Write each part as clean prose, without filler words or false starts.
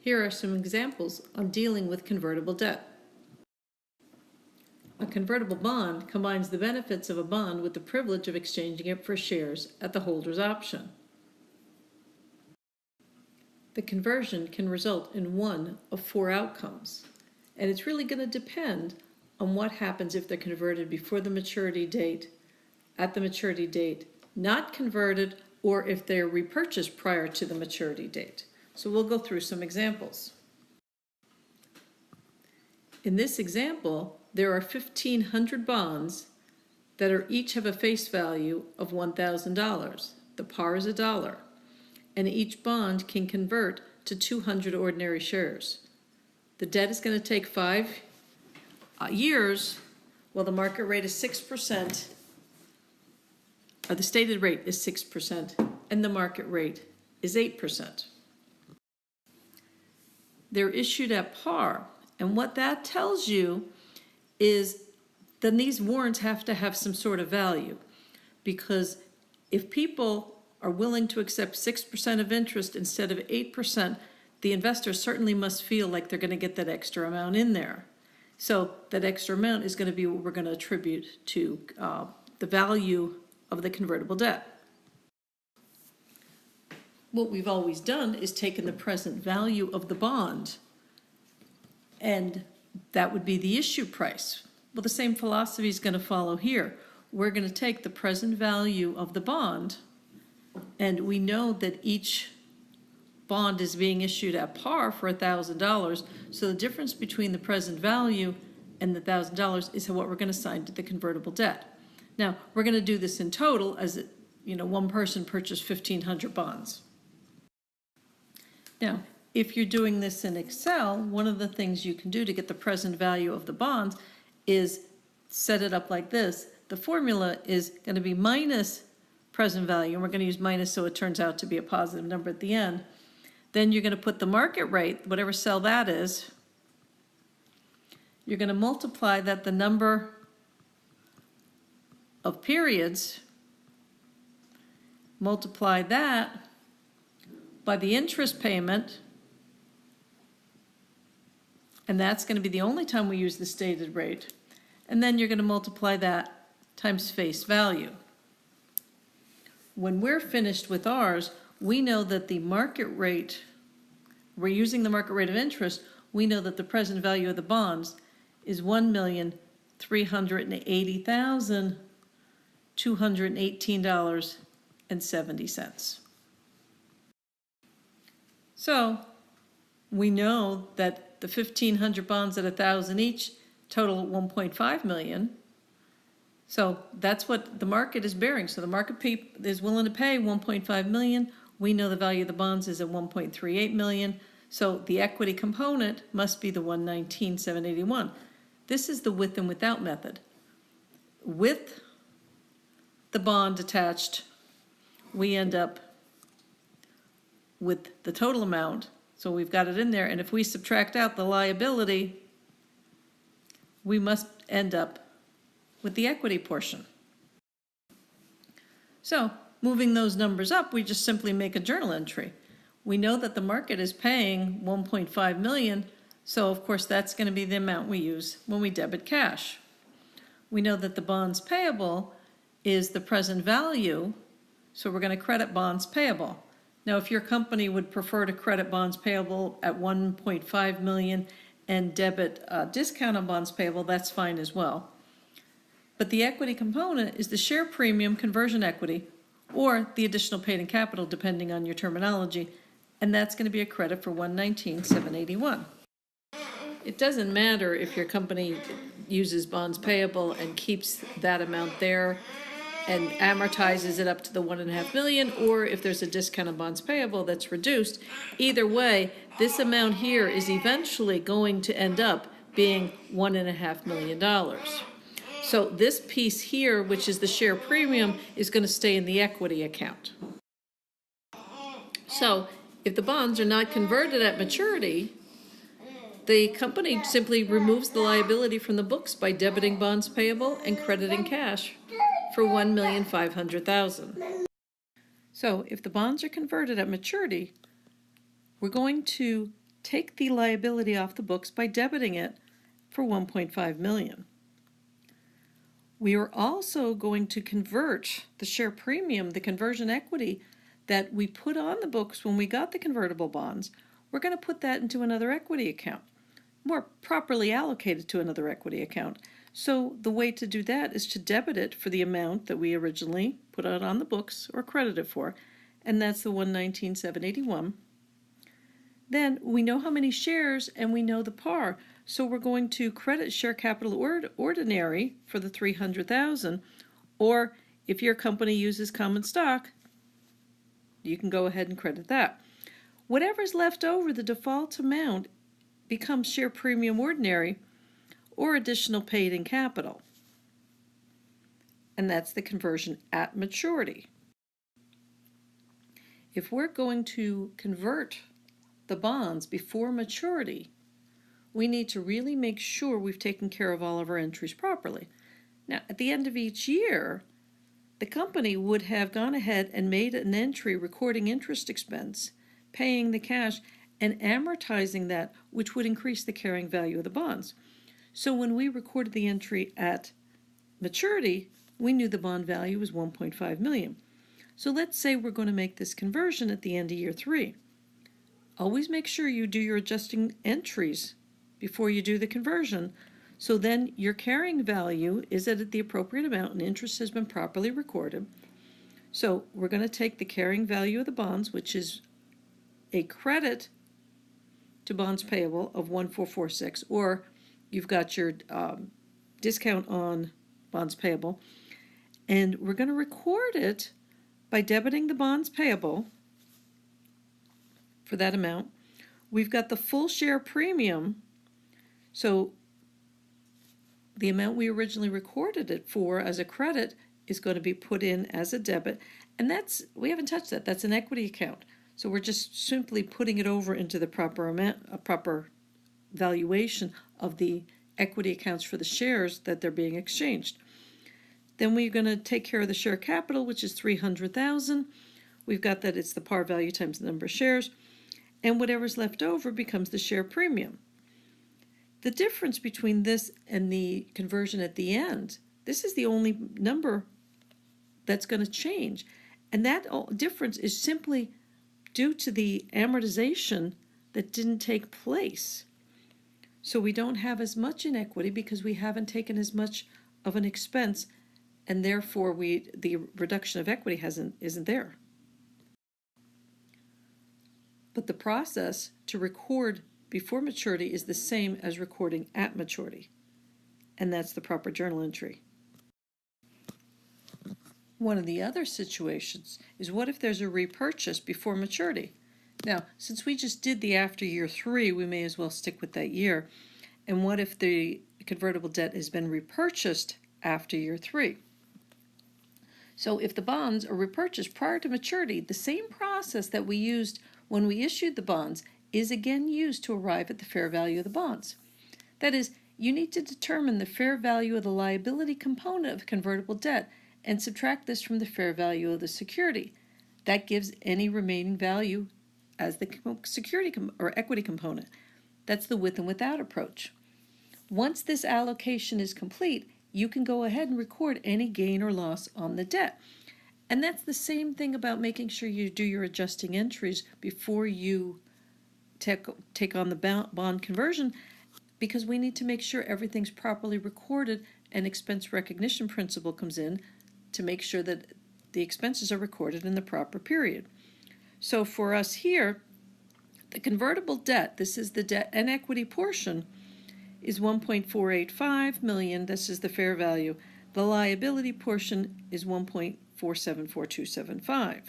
Here are some examples on dealing with convertible debt. A convertible bond combines the benefits of a bond with the privilege of exchanging it for shares at the holder's option. The conversion can result in one of four outcomes, and it's really going to depend on what happens if they're converted before the maturity date, at the maturity date, not converted, or if they're repurchased prior to the maturity date. So we'll go through some examples. In this example, there are 1,500 bonds that each have a face value of $1,000. The par is $1, and each bond can convert to 200 ordinary shares. The debt is going to take 5 years, while the market rate is 6%, or the stated rate is 6%, and the market rate is 8%. They're issued at par, and what that tells you is then these warrants have to have some sort of value, because if people are willing to accept 6% of interest instead of 8%, the investor certainly must feel like they're going to get that extra amount in there. So that extra amount is going to be what we're going to attribute to the value of the convertible debt. What we've always done is taken the present value of the bond, and that would be the issue price. Well, the same philosophy is going to follow here. We're going to take the present value of the bond, and we know that each bond is being issued at par for $1,000, so the difference between the present value and the $1,000 is what we're going to assign to the convertible debt. Now, we're going to do this in total as one person purchased 1,500 bonds. Now, if you're doing this in Excel, one of the things you can do to get the present value of the bonds is set it up like this. The formula is going to be minus present value, and we're going to use minus so it turns out to be a positive number at the end. Then you're going to put the market rate, whatever cell that is, you're going to multiply that the number of periods, multiply that by the interest payment, and that's going to be the only time we use the stated rate, and then you're going to multiply that times face value. When we're finished with ours, we know that the market rate, we're using the market rate of interest, we know that the present value of the bonds is $1,380,218.70. So we know that the 1,500 bonds at $1,000 each total $1.5 million. So that's what the market is bearing. So the market is willing to pay $1.5 million. We know the value of the bonds is at $1.38 million. So the equity component must be the $119,781. This is the with and without method. With the bond attached, we end up with the total amount. So we've got it in there, and if we subtract out the liability, we must end up with the equity portion. So moving those numbers up, we just simply make a journal entry. We know that the market is paying $1.5 million, so of course that's going to be the amount we use when we debit cash. We know that the bonds payable is the present value, so we're going to credit bonds payable. Now, if your company would prefer to credit bonds payable at $1.5 million and debit discount on bonds payable, that's fine as well. But the equity component is the share premium conversion equity, or the additional paid-in capital, depending on your terminology, and that's going to be a credit for $119,781. It doesn't matter if your company uses bonds payable and keeps that amount there and amortizes it up to the $1.5 million, or if there's a discount on bonds payable that's reduced. Either way, this amount here is eventually going to end up being $1.5 million. So this piece here, which is the share premium, is going to stay in the equity account. So if the bonds are not converted at maturity, the company simply removes the liability from the books by debiting bonds payable and crediting cash for $1,500,000. So if the bonds are converted at maturity, we're going to take the liability off the books by debiting it for $1.5 million. We are also going to convert the share premium, the conversion equity that we put on the books when we got the convertible bonds. We're going to put that into another equity account, more properly allocated to another equity account. So the way to do that is to debit it for the amount that we originally put out on the books or credited for, and that's the $119,781. Then we know how many shares and we know the par, so we're going to credit share capital ordinary for the $300,000, or if your company uses common stock, you can go ahead and credit that. Whatever's left over, the default amount, becomes share premium ordinary or additional paid in capital. And that's the conversion at maturity. If we're going to convert the bonds before maturity, we need to really make sure we've taken care of all of our entries properly. Now, at the end of each year, the company would have gone ahead and made an entry recording interest expense, paying the cash, and amortizing that, which would increase the carrying value of the bonds. So when we recorded the entry at maturity, we knew the bond value was $1.5 million. So let's say we're going to make this conversion at the end of year 3. Always make sure you do your adjusting entries before you do the conversion, so then your carrying value is at the appropriate amount and interest has been properly recorded. So we're going to take the carrying value of the bonds, which is a credit to bonds payable of 1446, or you've got your discount on bonds payable, and we're going to record it by debiting the bonds payable for that amount. We've got the full share premium, so the amount we originally recorded it for as a credit is going to be put in as a debit, and we haven't touched that. That's an equity account. So we're just simply putting it over into the proper amount, a proper valuation of the equity accounts for the shares that they're being exchanged. Then we're going to take care of the share capital, which is $300,000. We've got that it's the par value times the number of shares, and whatever's left over becomes the share premium. The difference between this and the conversion at the end, this is the only number that's going to change, and that difference is simply due to the amortization that didn't take place. So we don't have as much in equity because we haven't taken as much of an expense, and therefore the reduction of equity isn't there. But the process to record before maturity is the same as recording at maturity, and that's the proper journal entry. One of the other situations is, what if there's a repurchase before maturity? Now, since we just did the after year 3, we may as well stick with that year. And what if the convertible debt has been repurchased after year 3? So if the bonds are repurchased prior to maturity, the same process that we used when we issued the bonds is again used to arrive at the fair value of the bonds. That is, you need to determine the fair value of the liability component of convertible debt and subtract this from the fair value of the security. That gives any remaining value as the security or equity component. That's the with and without approach. Once this allocation is complete, you can go ahead and record any gain or loss on the debt. And that's the same thing about making sure you do your adjusting entries before you take on the bond conversion, because we need to make sure everything's properly recorded and expense recognition principle comes in to make sure that the expenses are recorded in the proper period. So for us here, the convertible debt, this is the debt and equity portion, is $1.485 million. This is the fair value. The liability portion is $1.474275.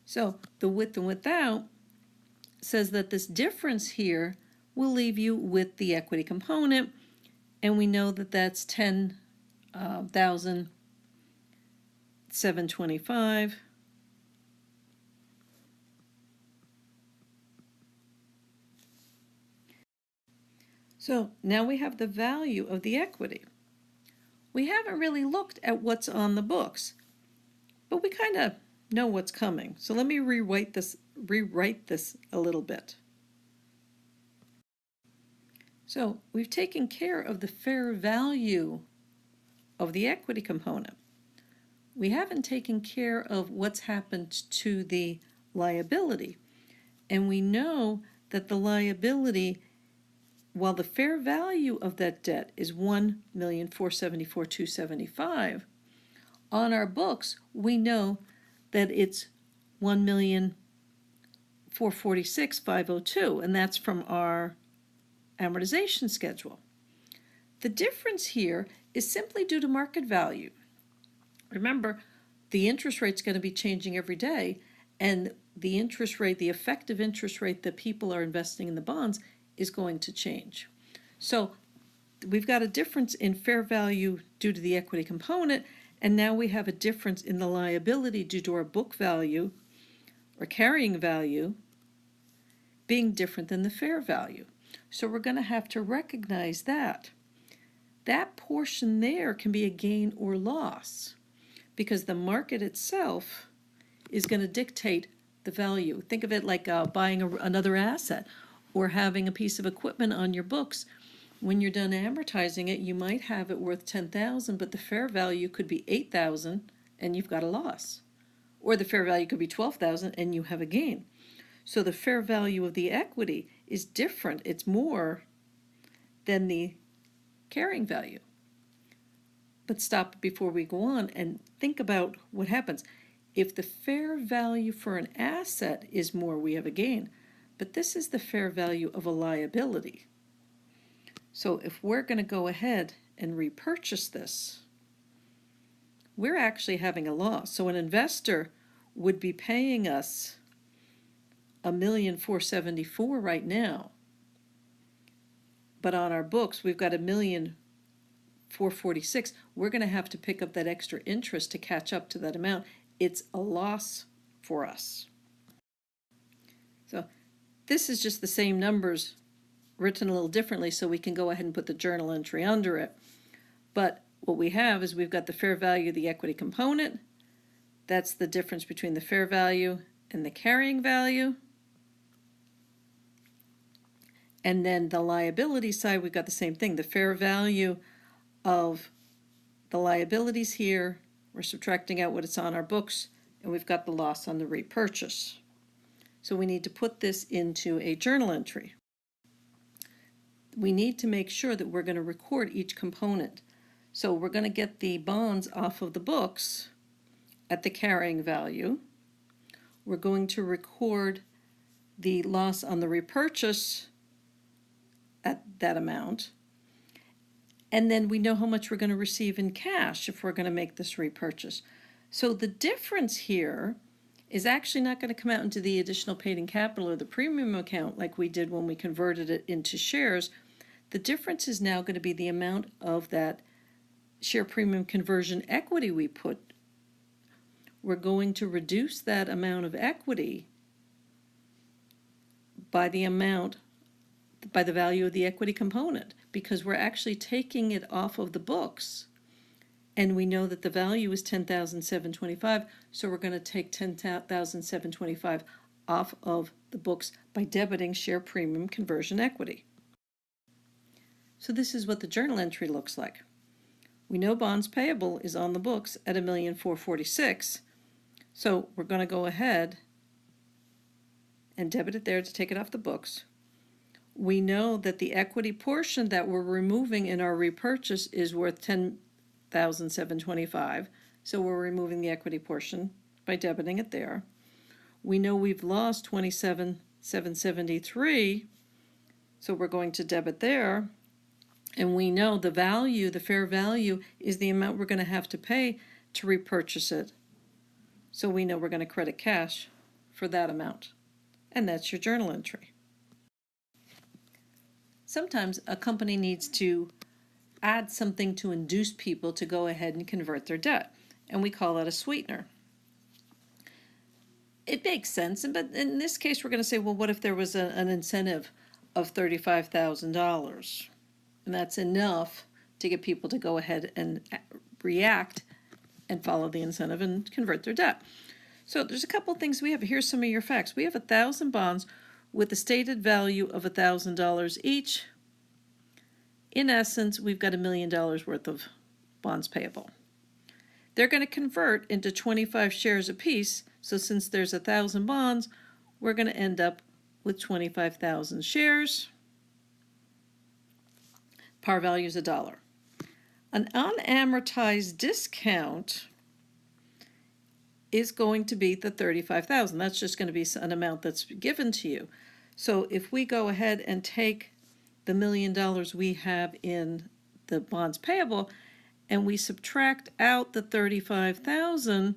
So the with and without says that this difference here will leave you with the equity component, and we know that that's $10,725. So now we have the value of the equity. We haven't really looked at what's on the books, but we kind of know what's coming. So let me rewrite this a little bit. So we've taken care of the fair value of the equity component. We haven't taken care of what's happened to the liability. And we know that the liability, while the fair value of that debt is $1,474,275, on our books we know that it's $1,446,502, and that's from our amortization schedule. The difference here is simply due to market value. Remember, the interest rate's going to be changing every day, and the interest rate, the effective interest rate that people are investing in the bonds, is going to change. So we've got a difference in fair value due to the equity component, and now we have a difference in the liability due to our book value or carrying value being different than the fair value. So we're going to have to recognize that. That portion there can be a gain or loss because the market itself is going to dictate the value. Think of it like buying another asset or having a piece of equipment on your books. When you're done amortizing it, you might have it worth $10,000, but the fair value could be $8,000 and you've got a loss. Or the fair value could be $12,000 and you have a gain. So the fair value of the equity is different. It's more than the carrying value. But stop before we go on and think about what happens. If the fair value for an asset is more, we have a gain. But this is the fair value of a liability. So if we're going to go ahead and repurchase this, we're actually having a loss. So an investor would be paying us $1,474,000 right now. But on our books, we've got $1,446,000. We're going to have to pick up that extra interest to catch up to that amount. It's a loss for us. So this is just the same numbers written a little differently, so we can go ahead and put the journal entry under it. But what we have is we've got the fair value of the equity component. That's the difference between the fair value and the carrying value. And then the liability side, we've got the same thing. The fair value of the liabilities here, we're subtracting out what it's on our books, and we've got the loss on the repurchase. So we need to put this into a journal entry. We need to make sure that we're going to record each component. So we're going to get the bonds off of the books at the carrying value. We're going to record the loss on the repurchase at that amount. And then we know how much we're going to receive in cash if we're going to make this repurchase. So the difference here is actually not going to come out into the additional paid-in capital or the premium account like we did when we converted it into shares. The difference is now going to be the amount of that share premium conversion equity we put. We're going to reduce that amount of equity by the value of the equity component, because we're actually taking it off of the books, and we know that the value is $10,725, so we're going to take $10,725 off of the books by debiting share premium conversion equity. So this is what the journal entry looks like. We know bonds payable is on the books at $1,446,000, so we're going to go ahead and debit it there to take it off the books. We know that the equity portion that we're removing in our repurchase is worth $10,725, so we're removing the equity portion by debiting it there. We know we've lost $27,773, so we're going to debit there. And we know the value, the fair value, is the amount we're going to have to pay to repurchase it. So we know we're going to credit cash for that amount. And that's your journal entry. Sometimes a company needs to add something to induce people to go ahead and convert their debt, and we call that a sweetener. It makes sense, but in this case we're going to say, well, what if there was an incentive of $35,000? And that's enough to get people to go ahead and react and follow the incentive and convert their debt. So there's a couple things we have. Here's some of your facts. We have 1,000 bonds with a stated value of $1,000 each. In essence, we've got $1 million worth of bonds payable. They're going to convert into 25 shares apiece. So since there's 1,000 bonds, we're going to end up with 25,000 shares. Par value is $1. An unamortized discount is going to be the 35,000. That's just going to be an amount that's given to you. So if we go ahead and take the $1 million we have in the bonds payable and we subtract out the 35,000,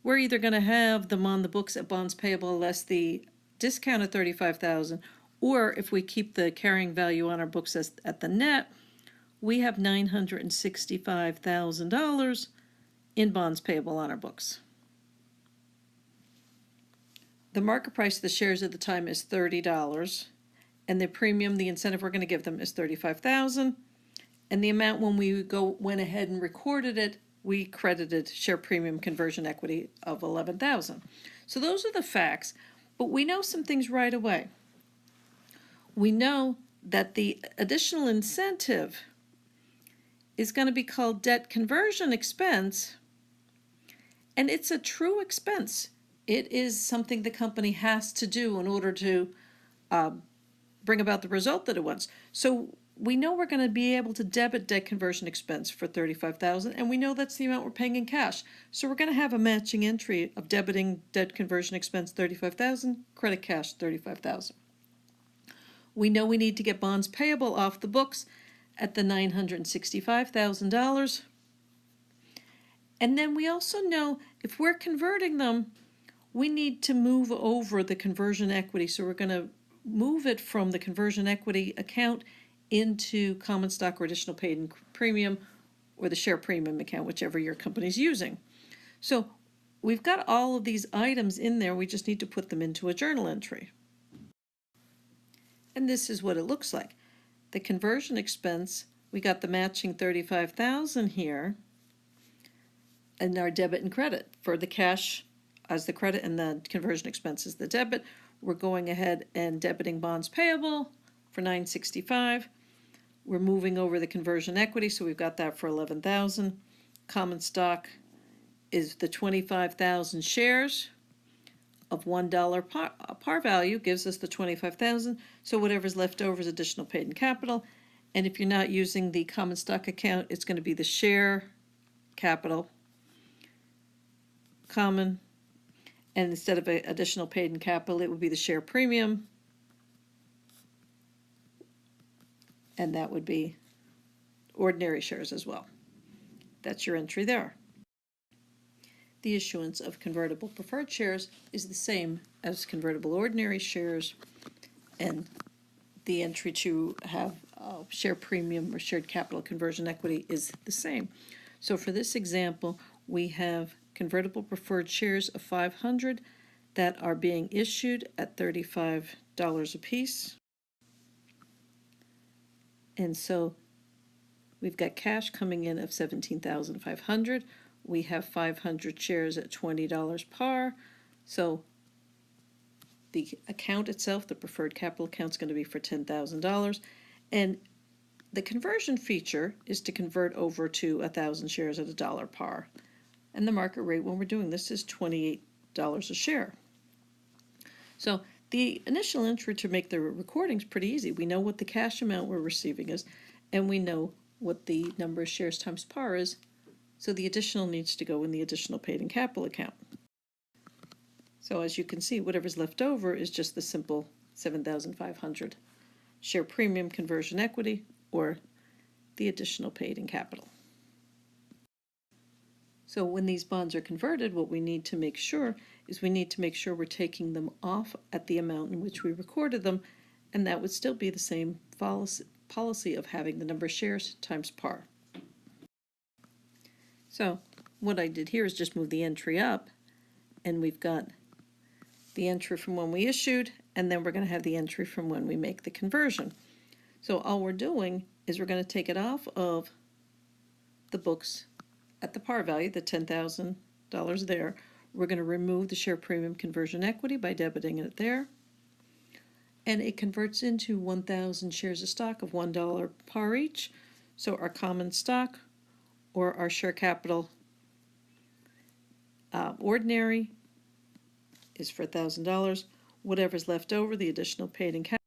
we're either going to have them on the books at bonds payable less the discount of 35,000, or if we keep the carrying value on our books as at the net, we have $965,000 in bonds payable on our books. The market price of the shares at the time is $30, and the premium, the incentive we're going to give them, is $35,000, and the amount when we went ahead and recorded it, we credited share premium conversion equity of $11,000. So those are the facts, but we know some things right away. We know that the additional incentive is going to be called debt conversion expense, and it's a true expense. It is something the company has to do in order to bring about the result that it wants. So we know we're going to be able to debit debt conversion expense for $35,000, and we know that's the amount we're paying in cash. So we're going to have a matching entry of debiting debt conversion expense $35,000, credit cash $35,000. We know we need to get bonds payable off the books at the $965,000. And then we also know if we're converting them, we need to move over the conversion equity. So we're going to move it from the conversion equity account into common stock or additional paid in premium or the share premium account, whichever your company's using. So we've got all of these items in there. We just need to put them into a journal entry. And this is what it looks like. The conversion expense, we got the matching $35,000 here, and our debit and credit for the cash as the credit and the conversion expense is the debit. We're going ahead and debiting bonds payable for $965. We're moving over the conversion equity, so we've got that for $11,000. Common stock is the 25,000 shares of $1 par value gives us the 25,000. So whatever's left over is additional paid in capital. And if you're not using the common stock account, it's going to be the share capital, common, and instead of additional paid in capital, it would be the share premium, and that would be ordinary shares as well. That's your entry there. The issuance of convertible preferred shares is the same as convertible ordinary shares, and the entry to have share premium or shared capital conversion equity is the same. So for this example, we have convertible preferred shares of 500 that are being issued at $35 a piece. And so we've got cash coming in of $17,500. We have 500 shares at $20 par. So the account itself, the preferred capital account, is going to be for $10,000. And the conversion feature is to convert over to 1,000 shares at $1 par. And the market rate when we're doing this is $28 a share. So the initial entry to make the recording is pretty easy. We know what the cash amount we're receiving is, and we know what the number of shares times par is. So the additional needs to go in the additional paid in capital account. So as you can see, whatever's left over is just the simple 7,500 share premium conversion equity or the additional paid in capital. So when these bonds are converted, what we need to make sure is we need to make sure we're taking them off at the amount in which we recorded them, and that would still be the same policy of having the number of shares times par. So what I did here is just move the entry up, and we've got the entry from when we issued, and then we're going to have the entry from when we make the conversion. So all we're doing is we're going to take it off of the books at the par value, the $10,000 there. We're going to remove the share premium conversion equity by debiting it there. And it converts into 1,000 shares of stock of $1 par each. So our common stock or our share capital ordinary is for $1,000. Whatever's left over, the additional paid in cash,